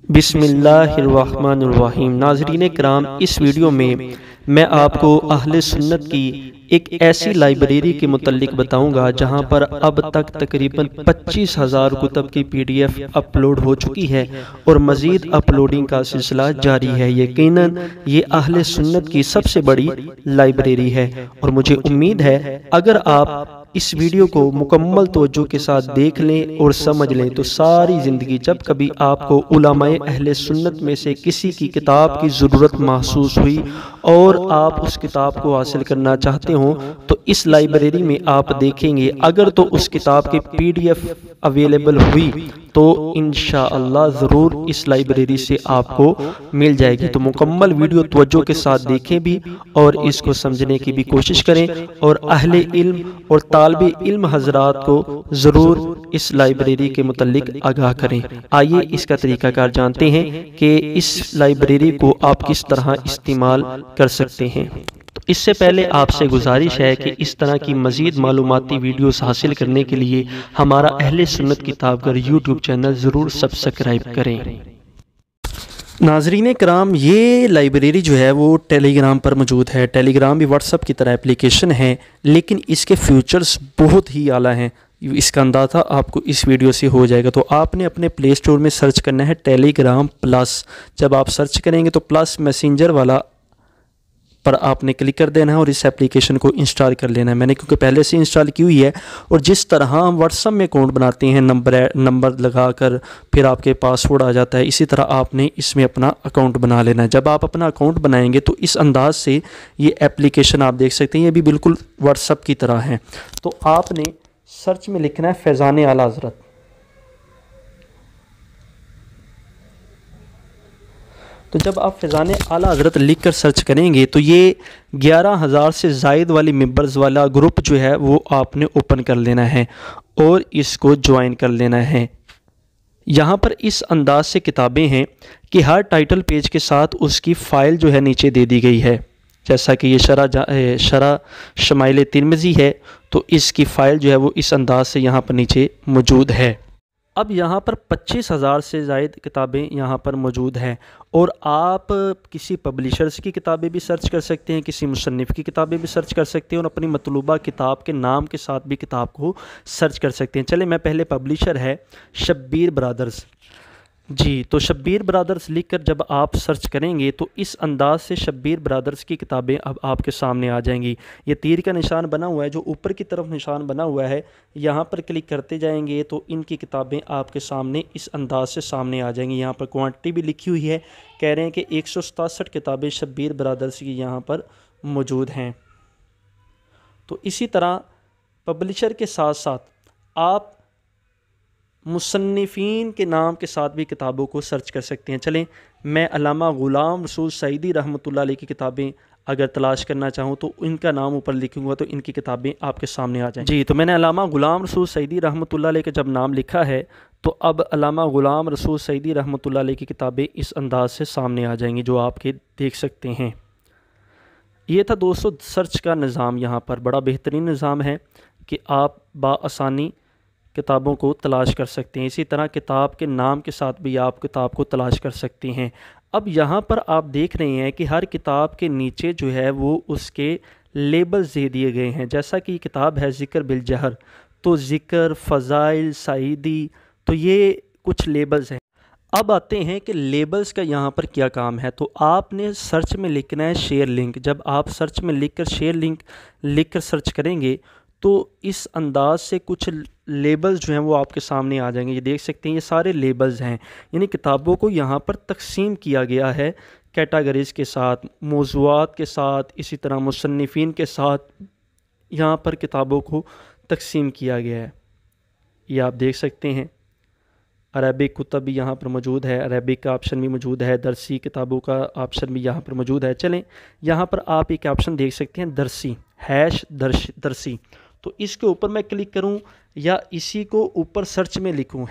बिस्मिल्लाहिर्रहमानिर्रहीम। नाज़रीन कराम, इस वीडियो में मैं आपको अहले सुन्नत की एक ऐसी लाइब्रेरी के मुतल्लिक बताऊंगा जहां पर अब तक तकरीबन 25,000 कुतब की PDF अपलोड हो चुकी है और मज़ीद अपलोडिंग का सिलसिला जारी है। यकीनन ये अहले सुन्नत की सबसे बड़ी लाइब्रेरी है और मुझे उम्मीद है अगर आप इस वीडियो को मुकम्मल तवज्जो के साथ देख लें और समझ लें तो सारी ज़िंदगी जब कभी आपको उलमाए अहले सुन्नत में से किसी की किताब की ज़रूरत महसूस हुई और आप उस किताब को हासिल करना चाहते हो तो इस लाइब्रेरी में आप देखेंगे अगर तो उस किताब की PDF अवेलेबल हुई तो इंशाअल्लाह ज़रूर इस लाइब्रेरी से आपको मिल जाएगी। तो मुकम्मल वीडियो तवज्जो के साथ देखें भी और इसको समझने की भी कोशिश करें और अहले इल्म और तालिबे इल्म हजरात को ज़रूर इस लाइब्रेरी के मुतल्लिक आगाह करें। आइए इसका तरीक़ाकार जानते हैं कि इस लाइब्रेरी को आप किस तरह इस्तेमाल कर सकते हैं। तो इससे पहले आपसे गुजारिश है कि इस तरह की मज़ीद मालूमाती वीडियोस हासिल करने के लिए हमारा अहले सुन्नत किताबघर YouTube चैनल ज़रूर सब्सक्राइब करें। नाज़रीन कराम, ये लाइब्रेरी जो है वो टेलीग्राम पर मौजूद है। टेलीग्राम भी व्हाट्सअप की तरह एप्लीकेशन है लेकिन इसके फीचर्स बहुत ही आला हैं। इसका अंदाज़ा आपको इस वीडियो से हो जाएगा। तो आपने अपने प्ले स्टोर में सर्च करना है टेलीग्राम प्लस। जब आप सर्च करेंगे तो प्लस मैसेंजर वाला पर आपने क्लिक कर देना है और इस एप्लीकेशन को इंस्टॉल कर लेना है। मैंने क्योंकि पहले से इंस्टॉल की हुई है और जिस तरह हम व्हाट्सअप में अकाउंट बनाते हैं नंबर लगाकर फिर आपके पासवर्ड आ जाता है, इसी तरह आपने इसमें अपना अकाउंट बना लेना है। जब आप अपना अकाउंट बनाएंगे तो इस अंदाज से ये एप्लीकेशन आप देख सकते हैं, ये भी बिल्कुल व्हाट्सअप की तरह है। तो आपने सर्च में लिखना है फैज़ान आला हज़रत। तो जब आप फैज़ान आला हज़रत लिख कर सर्च करेंगे तो ये 11,000 से ज़ायद वाली मेंबर्स वाला ग्रुप जो है वो आपने ओपन कर लेना है और इसको ज्वाइन कर लेना है। यहाँ पर इस अंदाज से किताबें हैं कि हर टाइटल पेज के साथ उसकी फ़ाइल जो है नीचे दे दी गई है। जैसा कि ये शरा शमाइल तिरमिज़ी है तो इसकी फ़ाइल जो है वो इस अंदाज से यहाँ पर नीचे मौजूद है। अब यहाँ पर 25,000 से ज़ायद किताबें यहाँ पर मौजूद हैं और आप किसी पब्लिशर्स की किताबें भी सर्च कर सकते हैं, किसी मुसन्निफ़ की किताबें भी सर्च कर सकते हैं और अपनी मतलूबा किताब के नाम के साथ भी किताब को सर्च कर सकते हैं। चले, मैं पहले पब्लिशर है शब्बीर ब्रदर्स जी। तो शब्बीर ब्रदर्स लिखकर जब आप सर्च करेंगे तो इस अंदाज से शब्बीर ब्रदर्स की किताबें अब आपके सामने आ जाएंगी। ये तीर का निशान बना हुआ है, जो ऊपर की तरफ निशान बना हुआ है, यहाँ पर क्लिक करते जाएंगे तो इनकी किताबें आपके सामने इस अंदाज से सामने आ जाएंगी। यहाँ पर क्वांटिटी भी लिखी हुई है, कह रहे हैं कि 167 किताबें शब्बीर ब्रदर्स की यहाँ पर मौजूद हैं। तो इसी तरह पब्लिशर के साथ साथ आप मुसन्निफ़ीन के नाम के साथ भी किताबों को सर्च कर सकते हैं। चलें, मैं अल्लामा ग़ुलाम रसूल सईदी रहमतुल्लाह अलैह की किताबें अगर तलाश करना चाहूँ तो इनका नाम ऊपर लिखूँगा तो इनकी किताबें आपके सामने आ जाएंगी जी। तो मैंने अल्लामा ग़ुलाम रसूल सईदी रहमतुल्लाह अलैह का जब नाम लिखा है तो अब अल्लामा ग़ुलाम रसूल सईदी रहमतुल्लाह अलैह की किताबें इस अंदाज से सामने आ जाएंगी, जो आपके देख सकते हैं। ये था दोस्तों सर्च का निज़ाम। यहाँ पर बड़ा बेहतरीन निज़ाम है कि आप बाआसानी किताबों को तलाश कर सकते हैं। इसी तरह किताब के नाम के साथ भी आप किताब को तलाश कर सकते हैं। अब यहाँ पर आप देख रहे हैं कि हर किताब के नीचे जो है वो उसके लेबल्स दे दिए गए हैं। जैसा कि किताब है ज़िक्र बिल जहर, तो ज़िक्र, फ़ज़ाइल, सईदी, तो ये कुछ लेबल्स हैं। अब आते हैं कि लेबल्स का यहाँ पर क्या काम है। तो आपने सर्च में लिखना है शेयर लिंक। जब आप सर्च में लिखकर शेयर लिंक लिखकर सर्च करेंगे तो इस अंदाज से कुछ लेबल्स जो हैं वो आपके सामने आ जाएंगे। ये देख सकते हैं, ये सारे लेबल्स हैं, यानी किताबों को यहाँ पर तकसीम किया गया है कैटेगरीज़ के साथ, मौज़ूआत के साथ, इसी तरह मुसन्निफ़ीन के साथ यहाँ पर किताबों को तकसीम किया गया है। ये आप देख सकते हैं। अरबिक कुतब भी यहाँ पर मौजूद है, अरबिक का ऑप्शन भी मौजूद है, दरसी किताबों का ऑप्शन भी यहाँ पर मौजूद है। चलें, यहाँ पर आप एक ऑप्शन देख सकते हैं दरसी, दरसी। तो इसके ऊपर मैं क्लिक करूं या इसी को ऊपर सर्च में लिखूं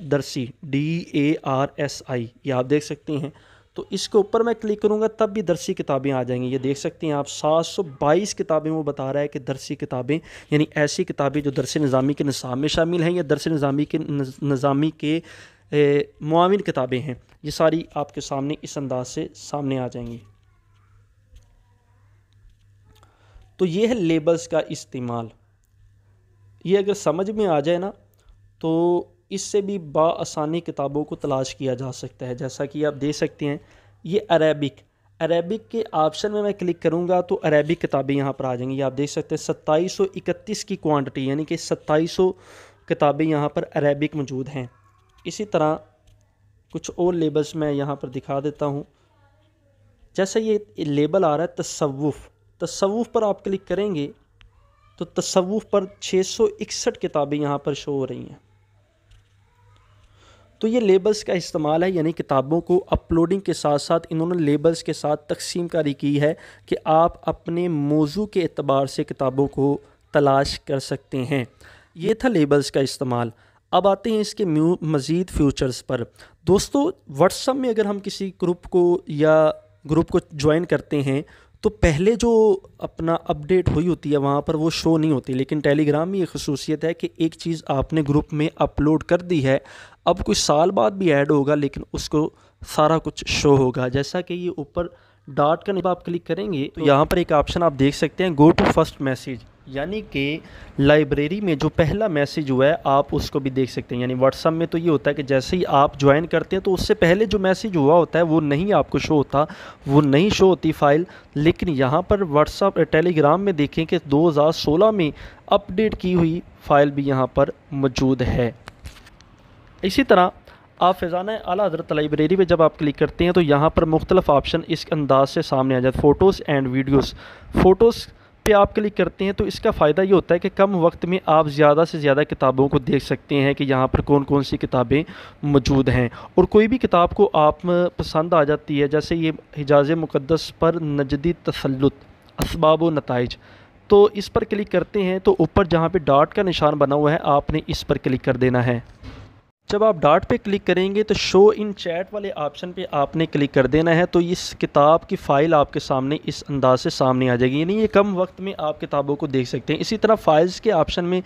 दरसी, DARSI, ये आप देख सकते हैं। तो इसके ऊपर मैं क्लिक करूंगा तब भी दरसी किताबें आ जाएंगी। ये देख सकते हैं आप 722 किताबें वो बता रहा है कि दरसी किताबें, यानी ऐसी किताबें जो दरस निज़ामी के निसाब में शामिल हैं या दरस निज़ामी के मुआविन किताबें हैं, ये सारी आपके सामने इस अंदाज से सामने आ जाएंगी। तो ये है लेबल्स का इस्तेमाल। ये अगर समझ में आ जाए ना तो इससे भी बाआसानी किताबों को तलाश किया जा सकता है। जैसा कि आप देख सकते हैं ये अरेबिक के ऑप्शन में मैं क्लिक करूंगा तो अरेबिक किताबें यहाँ पर आ जाएंगी। आप देख सकते हैं 2731 की क्वांटिटी, यानी कि 2700 किताबें यहाँ पर अरेबिक मौजूद हैं। इसी तरह कुछ और लेबल्स मैं यहाँ पर दिखा देता हूँ। जैसे ये लेबल आ रहा है तसव्वुफ़ पर आप क्लिक करेंगे तो तसव्वुफ़ पर 661 किताबें यहाँ पर शो हो रही हैं। तो ये लेबल्स का इस्तेमाल है, यानी किताबों को अपलोडिंग के साथ साथ इन्होंने लेबल्स के साथ तकसीम कारी की है कि आप अपने मौजू के एतबार से किताबों को तलाश कर सकते हैं। ये था लेबल्स का इस्तेमाल। अब आते हैं इसके मज़ीद फ्यूचर्स पर। दोस्तों, व्हाट्सएप में अगर हम किसी ग्रुप को ज्वाइन करते हैं तो पहले जो अपना अपडेट हुई होती है वहाँ पर वो शो नहीं होती, लेकिन टेलीग्राम में ये खसूसियत है कि एक चीज़ आपने ग्रुप में अपलोड कर दी है, अब कुछ साल बाद भी ऐड होगा लेकिन उसको सारा कुछ शो होगा। जैसा कि ये ऊपर डॉट का आप क्लिक करेंगे तो यहाँ पर एक ऑप्शन आप देख सकते हैं, गो टू फर्स्ट मैसेज, यानी कि लाइब्रेरी में जो पहला मैसेज हुआ है आप उसको भी देख सकते हैं। यानी व्हाट्सएप में तो ये होता है कि जैसे ही आप ज्वाइन करते हैं तो उससे पहले जो मैसेज हुआ होता है वो नहीं आपको शो होता, वो नहीं शो होती फ़ाइल। लेकिन यहाँ पर व्हाट्सएप टेलीग्राम में देखें कि 2016 में अपडेट की हुई फ़ाइल भी यहाँ पर मौजूद है। इसी तरह आप फ़ैज़ाना आला हज़रत लाइब्रेरी पे जब आप क्लिक करते हैं तो यहाँ पर मुख्तलिफ़ ऑप्शन इस अंदाज से सामने आ जाते हैं। फ़ोटोज़ एंड वीडियोज़, फ़ोटोज़ पे आप क्लिक करते हैं तो इसका फ़ायदा ये होता है कि कम वक्त में आप ज़्यादा से ज़्यादा किताबों को देख सकते हैं कि यहाँ पर कौन कौन सी किताबें मौजूद हैं। और कोई भी किताब को आप पसंद आ जाती है, जैसे ये हिजाज़ मुक़द्दस पर नजदी तसल्लुत असबाब व नताइज, तो इस पर क्लिक करते हैं तो ऊपर जहाँ पर डॉट का निशान बना हुआ है आपने इस पर क्लिक कर देना है। जब आप डॉट पे क्लिक करेंगे तो शो इन चैट वाले ऑप्शन पे आपने क्लिक कर देना है, तो इस किताब की फ़ाइल आपके सामने इस अंदाज से सामने आ जाएगी, यानी ये कम वक्त में आप किताबों को देख सकते हैं। इसी तरह फ़ाइल्स के ऑप्शन में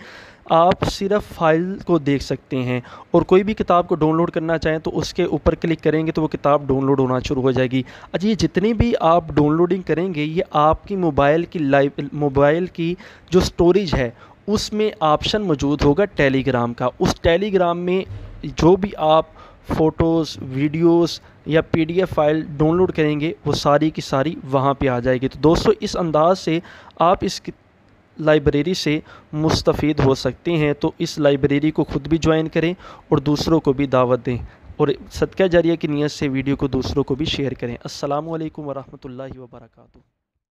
आप सिर्फ फ़ाइल को देख सकते हैं, और कोई भी किताब को डाउनलोड करना चाहें तो उसके ऊपर क्लिक करेंगे तो वो किताब डाउनलोड होना शुरू हो जाएगी। अच्छा, ये जितनी भी आप डाउनलोडिंग करेंगे ये आपकी मोबाइल की जो स्टोरेज है उसमें ऑप्शन मौजूद होगा टेलीग्राम का। उस टेलीग्राम में जो भी आप फ़ोटोज़, वीडियोस या PDF फ़ाइल डाउनलोड करेंगे वो सारी की सारी वहाँ पे आ जाएगी। तो दोस्तों, इस अंदाज से आप इस लाइब्रेरी से मुस्तफ़ीद हो सकते हैं। तो इस लाइब्रेरी को ख़ुद भी ज्वाइन करें और दूसरों को भी दावत दें, और सदका जारिया की नीयत से वीडियो को दूसरों को भी शेयर करें। अस्सलामु अलैकुम वरहमतुल्लाहि वबरकातुहू।